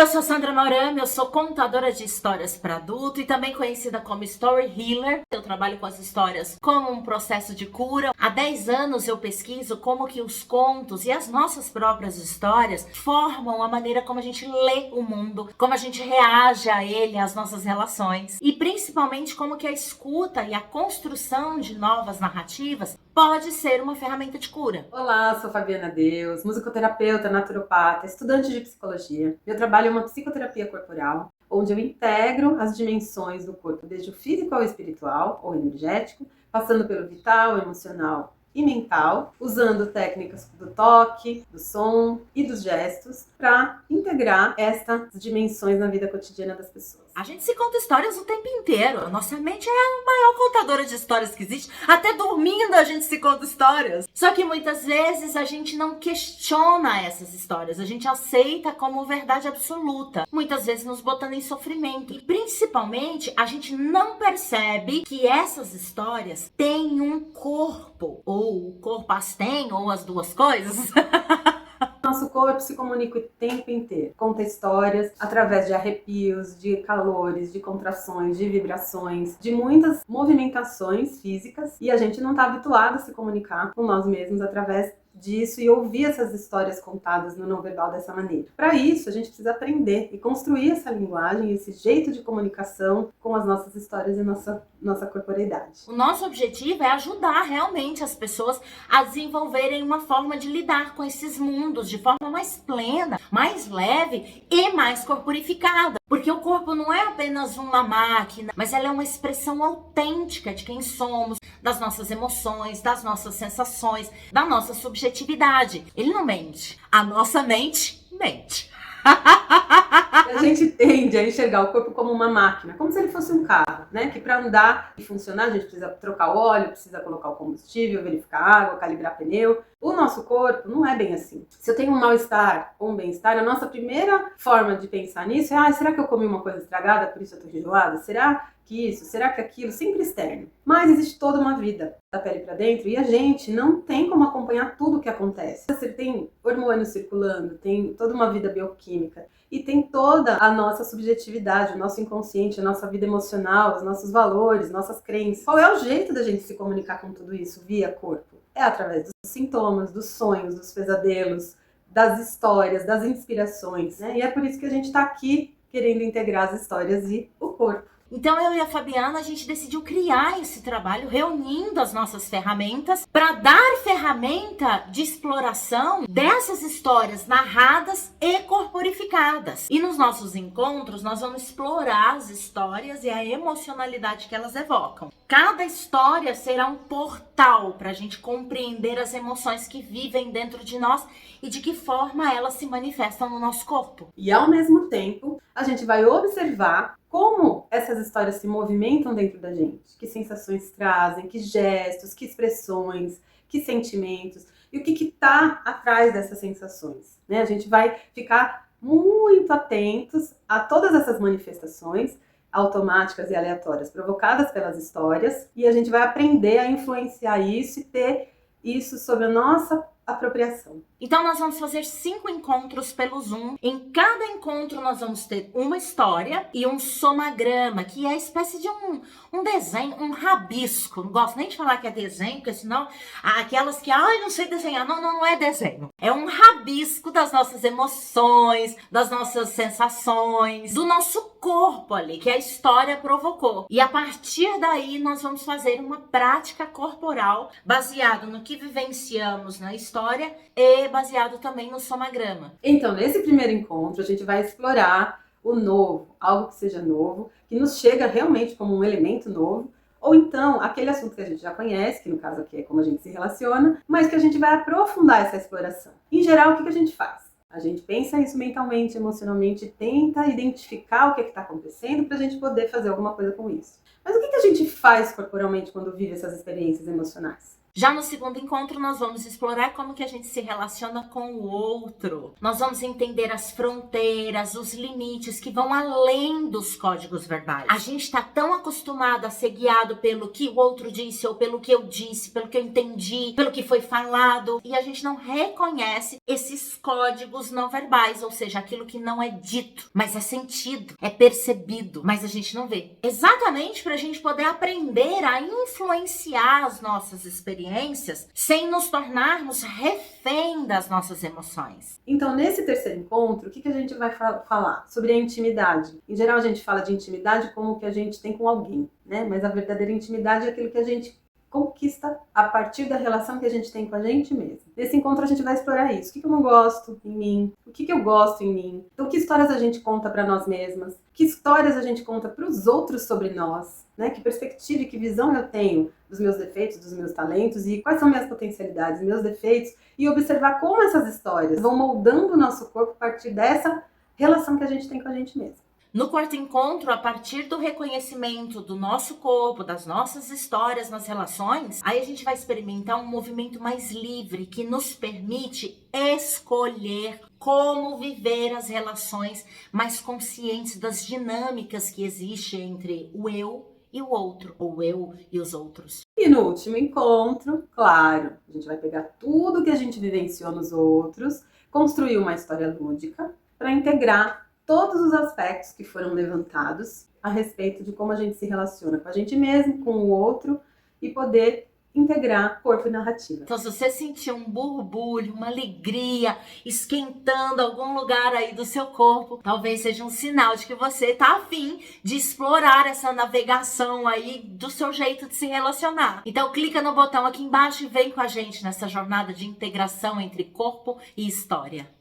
Eu sou Sandra Morami, eu sou contadora de histórias para adulto e também conhecida como Story Healer. Eu trabalho com as histórias como um processo de cura. Há 10 anos eu pesquiso como que os contos e as nossas próprias histórias formam a maneira como a gente lê o mundo, como a gente reage a ele, às nossas relações e principalmente como que a escuta e a construção de novas narrativas pode ser uma ferramenta de cura. Olá, sou Fabiana Deus, musicoterapeuta, naturopata, estudante de psicologia. Meu trabalho é uma psicoterapia corporal, onde eu integro as dimensões do corpo, desde o físico ao espiritual ou energético, passando pelo vital, emocional e mental, usando técnicas do toque, do som e dos gestos para integrar essas dimensões na vida cotidiana das pessoas. A gente se conta histórias o tempo inteiro. A nossa mente é a maior contadora de histórias que existe. Até dormindo a gente se conta histórias. Só que muitas vezes a gente não questiona essas histórias. A gente aceita como verdade absoluta. Muitas vezes nos botando em sofrimento. E principalmente a gente não percebe que essas histórias têm um corpo. Ou o corpo as tem, ou as duas coisas. Nosso corpo se comunica o tempo inteiro, conta histórias através de arrepios, de calores, de contrações, de vibrações, de muitas movimentações físicas, e a gente não está habituado a se comunicar com nós mesmos através disso e ouvir essas histórias contadas no não verbal dessa maneira. Para isso, a gente precisa aprender e construir essa linguagem, esse jeito de comunicação com as nossas histórias e nossa corporeidade. O nosso objetivo é ajudar realmente as pessoas a desenvolverem uma forma de lidar com esses mundos de forma mais plena, mais leve e mais corporificada. Porque o corpo não é apenas uma máquina, mas ela é uma expressão autêntica de quem somos, das nossas emoções, das nossas sensações, da nossa subjetividade. Ele não mente. A nossa mente mente. A gente tende a enxergar o corpo como uma máquina, como se ele fosse um carro, né? Que para andar e funcionar a gente precisa trocar o óleo, precisa colocar o combustível, verificar a água, calibrar pneu. O nosso corpo não é bem assim. Se eu tenho um mal-estar ou um bem-estar, a nossa primeira forma de pensar nisso é: será que eu comi uma coisa estragada, por isso eu tô enjoada? Será que isso? Será que aquilo? Sempre externo. Mas existe toda uma vida da pele para dentro e a gente não tem como acompanhar tudo o que acontece. Você tem hormônios circulando, tem toda uma vida bioquímica e tem toda a nossa subjetividade, o nosso inconsciente, a nossa vida emocional, os nossos valores, nossas crenças. Qual é o jeito da gente se comunicar com tudo isso via corpo? É através dos sintomas, dos sonhos, dos pesadelos, das histórias, das inspirações, né? E é por isso que a gente está aqui querendo integrar as histórias e o corpo. Então eu e a Fabiana, a gente decidiu criar esse trabalho reunindo as nossas ferramentas para dar ferramenta de exploração dessas histórias narradas e corporificadas. E nos nossos encontros nós vamos explorar as histórias e a emocionalidade que elas evocam. Cada história será um portal para a gente compreender as emoções que vivem dentro de nós e de que forma elas se manifestam no nosso corpo. E ao mesmo tempo, a gente vai observar como essas histórias se movimentam dentro da gente, que sensações trazem, que gestos, que expressões, que sentimentos e o que está atrás dessas sensações, né? A gente vai ficar muito atentos a todas essas manifestações automáticas e aleatórias provocadas pelas histórias e a gente vai aprender a influenciar isso e ter isso sob a nossa apropriação. Então nós vamos fazer 5 encontros pelo Zoom. Em cada encontro nós vamos ter uma história e um somagrama, que é a espécie de um desenho, um rabisco. Não gosto nem de falar que é desenho, porque senão aquelas que, não sei desenhar. Não é desenho. É um rabisco das nossas emoções, das nossas sensações, do nosso corpo ali, que a história provocou. E a partir daí nós vamos fazer uma prática corporal baseada no que vivenciamos na história e baseado também no somagrama. Então, nesse primeiro encontro, a gente vai explorar o novo, algo que seja novo, que nos chega realmente como um elemento novo, ou então aquele assunto que a gente já conhece, que no caso aqui é como a gente se relaciona, mas que a gente vai aprofundar essa exploração. Em geral, o que a gente faz? A gente pensa isso mentalmente, emocionalmente, tenta identificar o que está acontecendo para a gente poder fazer alguma coisa com isso. Mas o que a gente faz corporalmente quando vive essas experiências emocionais? Já no segundo encontro, nós vamos explorar como que a gente se relaciona com o outro. Nós vamos entender as fronteiras, os limites que vão além dos códigos verbais. A gente está tão acostumado a ser guiado pelo que o outro disse, ou pelo que eu disse, pelo que eu entendi, pelo que foi falado, e a gente não reconhece esses códigos não verbais, ou seja, aquilo que não é dito, mas é sentido, é percebido, mas a gente não vê. Exatamente para a gente poder aprender a influenciar as nossas experiências sem nos tornarmos refém das nossas emoções. Então, nesse terceiro encontro, o que a gente vai falar? Sobre a intimidade. Em geral, a gente fala de intimidade como o que a gente tem com alguém, né? Mas a verdadeira intimidade é aquilo que a gente conquista a partir da relação que a gente tem com a gente mesmo. Nesse encontro a gente vai explorar isso. O que eu não gosto em mim? O que eu gosto em mim? Então, que histórias a gente conta para nós mesmas? Que histórias a gente conta para os outros sobre nós? Né? Que perspectiva e que visão eu tenho dos meus defeitos, dos meus talentos e quais são minhas potencialidades, meus defeitos, e observar como essas histórias vão moldando o nosso corpo a partir dessa relação que a gente tem com a gente mesmo. No quarto encontro, a partir do reconhecimento do nosso corpo, das nossas histórias nas relações, aí a gente vai experimentar um movimento mais livre que nos permite escolher como viver as relações mais conscientes das dinâmicas que existem entre o eu e o outro, ou eu e os outros. E no último encontro, claro, a gente vai pegar tudo que a gente vivenciou nos outros, construir uma história lúdica para integrar todos os aspectos que foram levantados a respeito de como a gente se relaciona com a gente mesmo, com o outro, e poder integrar corpo e narrativa. Então, se você sentir um burbulho, uma alegria, esquentando algum lugar aí do seu corpo, talvez seja um sinal de que você tá afim de explorar essa navegação aí do seu jeito de se relacionar. Então, clica no botão aqui embaixo e vem com a gente nessa jornada de integração entre corpo e história.